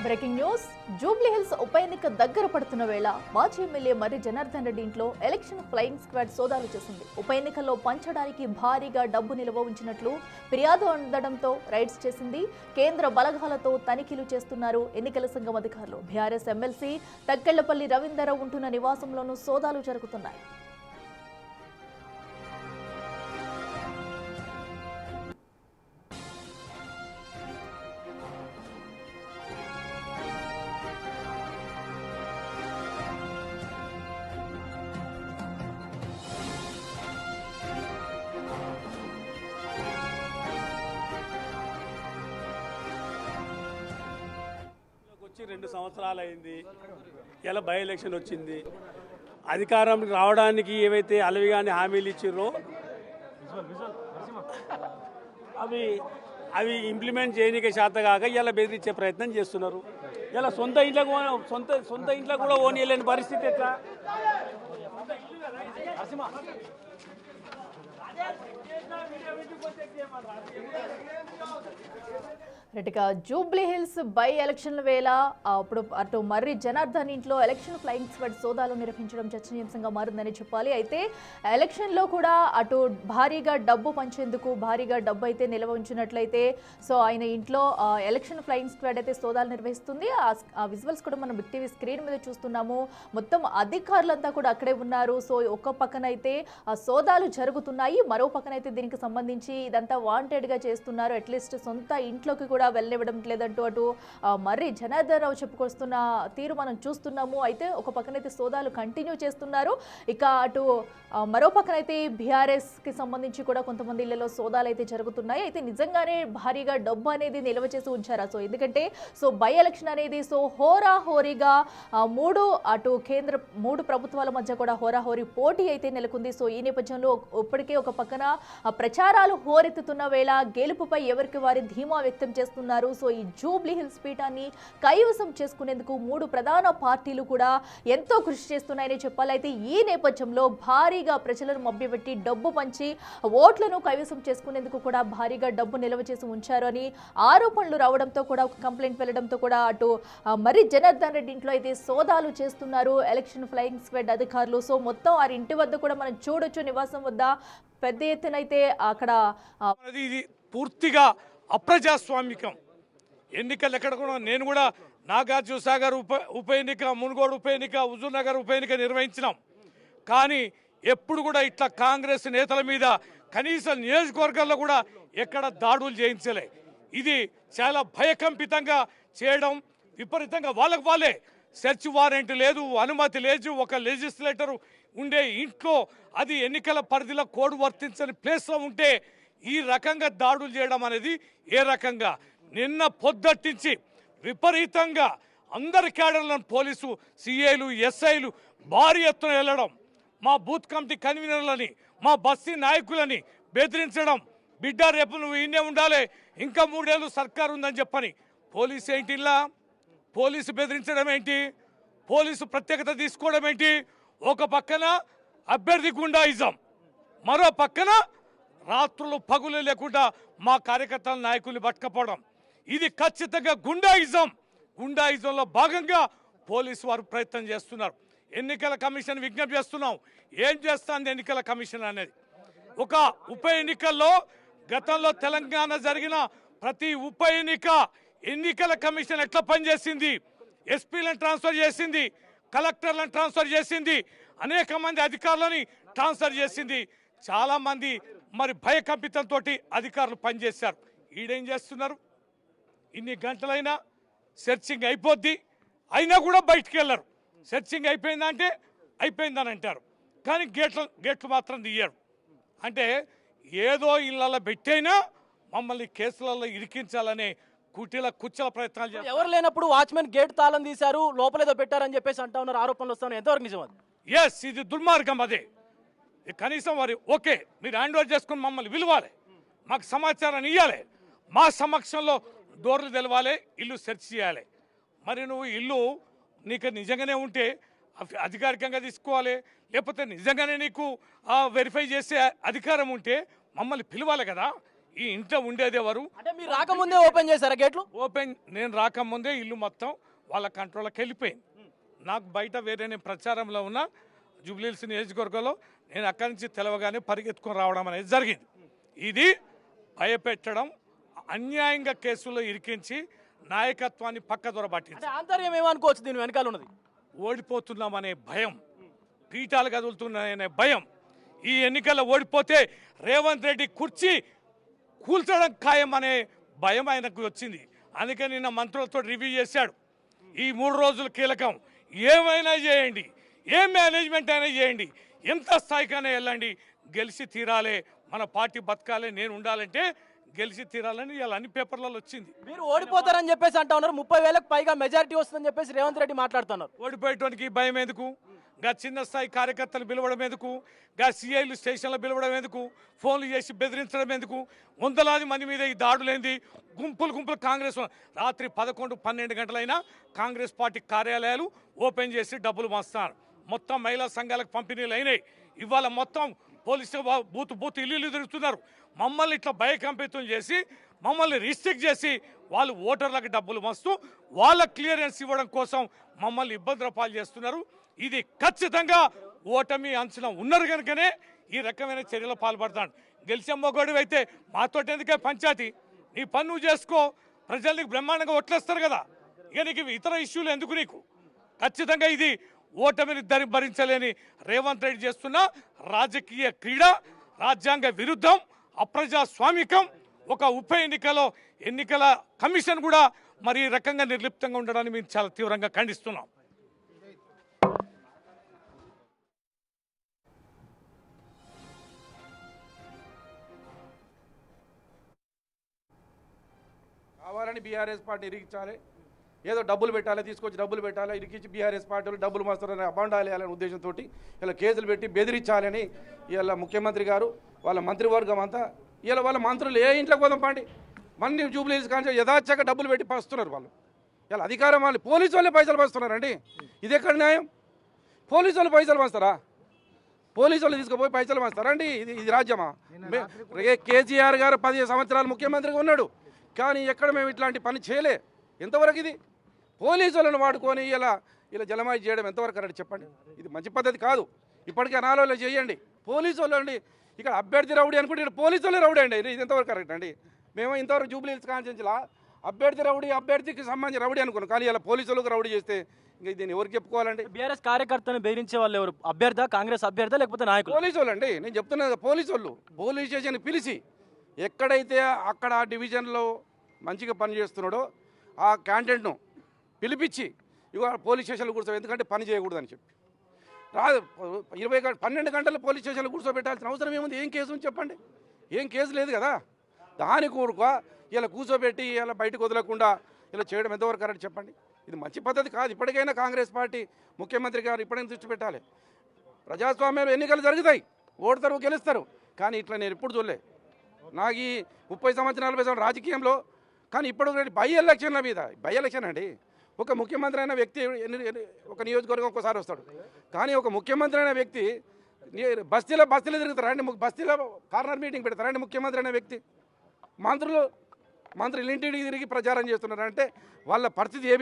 Breaking news. Jubilee hills ఉప ఎన్నిక దగ్గర పడుతున్న వేళ మాజీ ఎమ్మెల్యే మర్రి జనార్దన్ రెడ్డి ఇంట్లో ఎలక్షన్ ఫ్లయింగ్ స్క్వాడ్ సోదాలు చేసింది. ఉప ఎన్నికల్లో పంచడానికి భారీగా డబ్బు నిల్వ ఉంచినట్లు ఫిర్యాదు అందడంతో రైడ్స్ చేసింది. కేంద్ర బలగాలతో తనిఖీలు చేస్తున్నారు ఎన్నికల సంఘం అధికారులు. బీఆర్ఎస్ ఎమ్మెల్సీ తక్కెళ్లపల్లి రవీందర్ ఉంటున్న నివాసంలోనూ సోదాలు జరుగుతున్నాయి. వచ్చి 2 సంవత్సరాలు అయింది. ఇలా బై ఎలక్షన్ వచ్చింది. అధికారం రావడానికి ఏవైతే అలవిగాని హామీలు ఇచ్చిర్రో అవి ఇంప్లిమెంట్ చేయనికే శాత కాక ఇలా బెదిరించే ప్రయత్నం చేస్తున్నారు. ఇలా సొంత ఇంట్లో కూడా ఓనియలేని పరిస్థితి ఎట్లా? రెడ్డిగా జూబ్లీ హిల్స్ బై ఎలక్షన్ల వేళ అప్పుడు అటు మర్రి జనార్దన్ ఇంట్లో ఎలక్షన్ ఫ్లయింగ్ స్క్వాడ్ సోదాలు నిర్వహించడం చర్చనీయాంశంగా మారిందని చెప్పాలి. అయితే ఎలక్షన్లో కూడా అటు భారీగా డబ్బు పంచేందుకు భారీగా డబ్బు అయితే నిల్వ ఉంచినట్లయితే సో ఆయన ఇంట్లో ఎలక్షన్ ఫ్లయింగ్ స్క్వాడ్ అయితే సోదాలు నిర్వహిస్తుంది. ఆ విజువల్స్ కూడా మనం బిగ్ టీవీ స్క్రీన్ మీద చూస్తున్నాము. మొత్తం అధికారులంతా కూడా అక్కడే ఉన్నారు. సో ఒక పక్కన అయితే సోదాలు జరుగుతున్నాయి, మరో పక్కన అయితే దీనికి సంబంధించి ఇదంతా వాంటెడ్గా చేస్తున్నారు. అట్లీస్ట్ సొంత ఇంట్లోకి కూడా వెళ్ళనివ్వడం లేదంటూ అటు మర్రి జనార్దన్ రావు చెప్పుకొస్తున్న తీరు మనం చూస్తున్నాము. అయితే ఒక పక్కనైతే సోదాలు కంటిన్యూ చేస్తున్నారు. ఇక అటు మరో పక్కనైతే బీఆర్ఎస్ కి సంబంధించి కూడా కొంతమంది ఇళ్లలో సోదాలు అయితే జరుగుతున్నాయి. అయితే నిజంగానే భారీగా డబ్బు అనేది నిల్వ చేసి ఉంచారా? సో ఎందుకంటే బై ఎలక్షన్ అనేది హోరాహోరీగా మూడు ప్రభుత్వాల మధ్య కూడా హోరాహోరీ పోటీ అయితే నెలకొంది. సో ఈ నేపథ్యంలో ఇప్పటికే ఒక పక్కన ప్రచారాలు హోరెత్తుతున్న వేళ గెలుపుపై ఎవరికి వారి ధీమా వ్యక్తం చేస్తున్నారు. సో ఈ జూబ్లీ హిల్స్ పీఠాన్ని కైవసం చేసుకునేందుకు 3 ప్రధాన పార్టీలు కూడా ఎంతో కృషి చేస్తున్నాయని చెప్పాలి. అయితే ఈ నేపథ్యంలో భారీగా ప్రజలను మభ్యపెట్టి డబ్బు పంచి ఓట్లను కైవసం చేసుకునేందుకు కూడా భారీగా డబ్బు నిల్వ చేసి ఉంచారు అని ఆరోపణలు రావడంతో కూడా ఒక కంప్లైంట్ వెళ్లడంతో కూడా అటు మర్రి జనార్దన్ రెడ్డి ఇంట్లో అయితే సోదాలు చేస్తున్నారు ఎలక్షన్ ఫ్లయింగ్ స్క్వాడ్ అధికారులు. సో మొత్తం వారి ఇంటి వద్ద కూడా మనం చూడొచ్చు, నివాసం వద్ద పెద్ద ఎత్తున అయితే అక్కడ ఇది పూర్తిగా అప్రజాస్వామికం. ఎన్నికలు ఎక్కడ కూడా నేను కూడా నాగార్జున సాగర్ ఉప ఎన్నిక, మునుగోడు ఉప ఎన్నిక, హుజూర్ నగర్ ఉప ఎన్నిక నిర్వహించినాం. కానీ ఎప్పుడు కూడా ఇట్లా కాంగ్రెస్ నేతల మీద కనీసం నియోజకవర్గాల్లో కూడా ఎక్కడ దాడులు చేయించలే. ఇది చాలా భయకంపితంగా చేయడం, విపరీతంగా వాళ్ళే సెర్చ్ వారెంట్ లేదు, అనుమతి లేదు. ఒక లెజిస్లేటర్ ఉండే ఇంట్లో అది ఎన్నికల పరిధిలో కోడ్ వర్తించని ప్లేస్లో ఉంటే ఈ రకంగా దాడులు చేయడం అనేది ఏ రకంగా? నిన్న పొద్దట్టించి విపరీతంగా అందరి క్యాడర్లను పోలీసు సిఐలు ఎస్ఐలు భారీ ఎత్తున వెళ్ళడం, మా బూత్ కమిటీ కన్వీనర్లని, మా బస్తీ నాయకులని బెదిరించడం. బిడ్డ రేపు నువ్వు ఈయనే ఉండాలి, ఇంకా 3 ఏళ్ళు సర్కారు ఉందని చెప్పని. పోలీసు ఏంటి ఇలా? పోలీసు బెదిరించడం ఏంటి? పోలీసు ప్రత్యేకత తీసుకోవడం ఏంటి? ఒక పక్కన అభ్యర్థి గుండాయిజం, మరో పక్కన రాత్రులు పగులు లేకుండా మా కార్యకర్తల నాయకుల్ని పట్టుకపోవడం. ఇది ఖచ్చితంగా గుండాయిజంలో భాగంగా పోలీసు వారు ప్రయత్నం చేస్తున్నారు. ఎన్నికల కమిషన్ విజ్ఞప్తి చేస్తున్నాం, ఏం చేస్తుంది ఎన్నికల కమిషన్ అనేది. ఒక ఉప ఎన్నికల్లో గతంలో తెలంగాణ జరిగిన ప్రతి ఉప ఎన్నికల కమిషన్ ఎట్లా పనిచేసింది? ఎస్పీలను ట్రాన్స్ఫర్ చేసింది, కలెక్టర్లను ట్రాన్స్ఫర్ చేసింది, అనేక మంది అధికారులని ట్రాన్స్ఫర్ చేసింది. చాలామంది మరి భయకంపితంతో అధికారులు పనిచేశారు. ఈడేం చేస్తున్నారు? ఇన్ని గంటలైనా సెర్చింగ్ అయిపోద్ది, అయినా కూడా బయటికి వెళ్ళరు. సెర్చింగ్ అయిపోయిందంటే అయిపోయిందని అంటారు, కానీ గేట్లు మాత్రం తీయరు. అంటే ఏదో ఇళ్ళల్లో పెట్టైనా మమ్మల్ని కేసులలో ఇరికించాలనే కుచ్చల ప్రయత్నాలు చేస్తారు. ఎవరు లేనప్పుడు వాచ్మెన్ గేట్ తాళం తీశారు, లోపలేదో పెట్టారని చెప్పేసి అంటా ఉన్నారు. ఆరోపణలు వస్తాయి, ఎంతవరకు నిజం అది? ఎస్, ఇది దుర్మార్గం. అదే కనీసం వారి ఓకే మీరు హ్యాండ్ ఓవర్ చేసుకుని మమ్మల్ని పిలవాలి, మాకు సమాచారాన్ని ఇవ్వాలి, మా సమక్షంలో డోర్లు తెలవాలి, ఇల్లు సెర్చ్ చేయాలి. మరి నువ్వు ఇల్లు నీకు నిజంగానే ఉంటే అధికారికంగా తీసుకోవాలి, లేకపోతే నిజంగానే నీకు వెరిఫై చేసే అధికారం ఉంటే మమ్మల్ని పిలవాలి కదా. ఈ ఇంట్లో ఉండేది ఎవరు? అంటే మీరు రాకముందే ఓపెన్ చేశారా గేట్లు? ఓపెన్ నేను రాకముందే ఇల్లు మొత్తం వాళ్ళ కంట్రోల్కి వెళ్ళిపోయింది. నాకు బయట వేరే నేను ప్రచారంలో ఉన్న జూబ్లీహిల్స్ నియోజకవర్గంలో నేను అక్కడి నుంచి తెలవగానే పరిగెత్తుకొని రావడం అనేది జరిగింది. ఇది భయపెట్టడం, అన్యాయంగా కేసులో ఇరికించి నాయకత్వాన్ని పక్కదొర పట్టింది. అంటే ఆంతర్యం ఏమనుకోవచ్చు దీని వెనకాల ఉన్నది? ఓడిపోతున్నామనే భయం, పీఠాలు కదులుతున్నాయనే భయం. ఈ ఎన్నికల్లో ఓడిపోతే రేవంత్ రెడ్డి కుర్చీ కూల్చడం ఖాయం అనే భయం ఆయనకు వచ్చింది. అందుకే నిన్న మంత్రులతో రివ్యూ చేశాడు. ఈ 3 రోజులు కీలకం, ఏమైనా చేయండి, ఏ మేనేజ్మెంట్ అయినా చేయండి, ఎంత స్థాయికైనా వెళ్ళండి, గెలిచి తీరాలే, మన పార్టీ బతకాలే, నేను ఉండాలంటే గెలిచి తీరాలని ఇలా అన్ని పేపర్లలో వచ్చింది. మీరు ఓడిపోతారని చెప్పేసి అంటా ఉన్నారు. 30,000కు పైగా మెజారిటీ వస్తుందని చెప్పేసి రేవంత్ రెడ్డి మాట్లాడుతున్నారు. ఓడిపోయేటానికి భయం ఎందుకు? గా చిన్న స్థాయి కార్యకర్తలు పిలవడం ఎందుకు? గా సిఐలు స్టేషన్లో పిలవడం ఎందుకు? ఫోన్లు చేసి బెదిరించడం ఎందుకు? వందలాది మంది మీద ఈ దాడులేంది? గుంపులు కాంగ్రెస్ రాత్రి 11-12 గంటలైనా కాంగ్రెస్ పార్టీ కార్యాలయాలు ఓపెన్ చేసి డబ్బులు మస్తారు. మొత్తం మహిళా సంఘాలకు పంపిణీలు అయినాయి. ఇవాళ మొత్తం పోలీసు బూత్ ఇల్లు తిరుగుతున్నారు. మమ్మల్ని ఇట్లా భయకంపితం చేసి, మమ్మల్ని రిస్ట్రిక్ట్ చేసి, వాళ్ళు ఓటర్లకు డబ్బులు మస్తూ వాళ్ళ క్లియరెన్స్ ఇవ్వడం కోసం మమ్మల్ని ఇబ్బందుల పాలు చేస్తున్నారు. ఇది ఖచ్చితంగా ఓటమి అంచన ఉన్నారు కనుకనే ఈ రకమైన చర్యలు పాల్పడతాడు. గెలిచే మొగోడివి అయితే మాతోటి ఎందుకే పంచాయతీ? నీ పని నువ్వు చేసుకో, ప్రజలు నీకు బ్రహ్మాండంగా ఒట్లేస్తారు కదా. ఇక నీకు ఇతర ఇష్యూలు ఎందుకు? నీకు ఖచ్చితంగా ఇది ఓటమిని భరించలేని రేవంత్ రెడ్డి చేస్తున్న రాజకీయ క్రీడ, రాజ్యాంగ విరుద్ధం, అప్రజాస్వామికం. ఒక ఉప ఎన్నికల కమిషన్ కూడా మరి ఈ రకంగా నిర్లిప్తంగా ఉండడాన్ని మేము చాలా తీవ్రంగా ఖండిస్తున్నాం. కావాలని బీఆర్ఎస్ పార్టీ ఇరికించాలి, ఏదో డబ్బులు పెట్టాలి, తీసుకొచ్చి డబ్బులు పెట్టాలి, ఇరికించి బీఆర్ఎస్ పార్టీలు డబ్బులు మాస్తారని అబాండాలి అనే ఉద్దేశంతో ఇలా కేసులు పెట్టి బెదిరించాలని ఇలా ముఖ్యమంత్రి గారు వాళ్ళ మంత్రివర్గం అంతా ఇలా వాళ్ళ మంత్రులు ఏ ఇంట్లోకి పోదాం పండి మళ్ళీ జూబ్లీహిల్స్ కానీ యథాచ్ఛగా డబ్బులు పెట్టి పంచుతున్నారు. వాళ్ళు ఇలా అధికారం వాళ్ళు పోలీసు వాళ్ళే పైసలు పంచుతున్నారండి. ఇది ఎక్కడ న్యాయం? పోలీసు వాళ్ళు పైసలు పంచుతారా? పోలీసు వాళ్ళు తీసుకుపోయి పైసలు పంచుతారా అండి? ఇది రాజ్యమా? కేసీఆర్ గారు 10 సంవత్సరాలు ముఖ్యమంత్రిగా ఉన్నాడు, కానీ ఎక్కడ మేము ఇట్లాంటి పని చేయలే. ఎంతవరకు ఇది? పోలీసు వాళ్ళని వాడుకొని ఇలా జలమాయి చేయడం ఎంతవరకు కరెక్ట్ చెప్పండి? ఇది మంచి పద్ధతి కాదు. ఇప్పటికే అనాలో చేయండి. పోలీసు వాళ్ళు అండి ఇక్కడ అభ్యర్థి రౌడీ అనుకుంటే ఇక్కడ పోలీసు వాళ్ళే రౌడీ అండి. ఇది ఎంతవరకు కరెక్ట్ అండి? మేము ఇంతవరకు జూబ్లీహిల్స్ కాన్స్టిట్యూన్సీలా అభ్యర్థి రౌడీ, అభ్యర్థికి సంబంధించి రౌడీ అనుకున్నాం, కానీ ఇలా పోలీసు వాళ్ళకి రౌడీ చేస్తే ఇంకా దీన్ని ఎవరికి చెప్పుకోవాలండి? బీఆర్ఎస్ కార్యకర్తను బెదిరించే వాళ్ళు ఎవరు? అభ్యర్థ, కాంగ్రెస్ అభ్యర్థ, లేకపోతే నాయకులు? పోలీసు వాళ్ళు అండి. నేను చెప్తున్నా, పోలీసు వాళ్ళు పోలీస్ స్టేషన్ పిలిచి ఎక్కడైతే అక్కడ ఆ డివిజన్లో మంచిగా పనిచేస్తున్నాడో ఆ క్యాండిడేట్ను పిలిపించి ఇక పోలీస్ స్టేషన్లో కూర్చో, ఎందుకంటే పని చేయకూడదని చెప్పి రాదు. 12 గంటలు పోలీస్ స్టేషన్లో కూర్చోబెట్టాల్సిన అవసరం ఏముంది? ఏం కేసు ఉంది చెప్పండి? ఏం కేసు లేదు కదా. దాని కూరుక ఇలా కూర్చోబెట్టి ఇలా బయటకు వదలకుండా ఇలా చేయడం ఎంతవరకు కరెక్ట్ చెప్పండి? ఇది మంచి పద్ధతి కాదు. ఇప్పటికైనా కాంగ్రెస్ పార్టీ ముఖ్యమంత్రి గారు ఇప్పటికైనా దృష్టి పెట్టాలి. ప్రజాస్వామ్యంలో ఎన్నికలు జరుగుతాయి, ఓడతారు, గెలుస్తారు, కానీ ఇట్లా నేను ఎప్పుడు చూడలే. నాకు ఈ 30 సంవత్సరాల 40 సంవత్సరాల రాజకీయంలో, కానీ ఇప్పుడు బై ఎలక్షన్ల మీద, బై ఎలక్షన్ అండి, ఒక ముఖ్యమంత్రి అయిన వ్యక్తి ఒక నియోజకవర్గం ఒక్కసారి వస్తాడు, కానీ ఒక ముఖ్యమంత్రి అయిన వ్యక్తి బస్తీలో తిరుగుతారండి, బస్తీలో కార్నర్ మీటింగ్ పెడతారండి ముఖ్యమంత్రి అయిన వ్యక్తి. మంత్రులు ఇంటింటికి తిరిగి ప్రచారం చేస్తున్నారంటే వాళ్ళ పరిస్థితి ఏమి?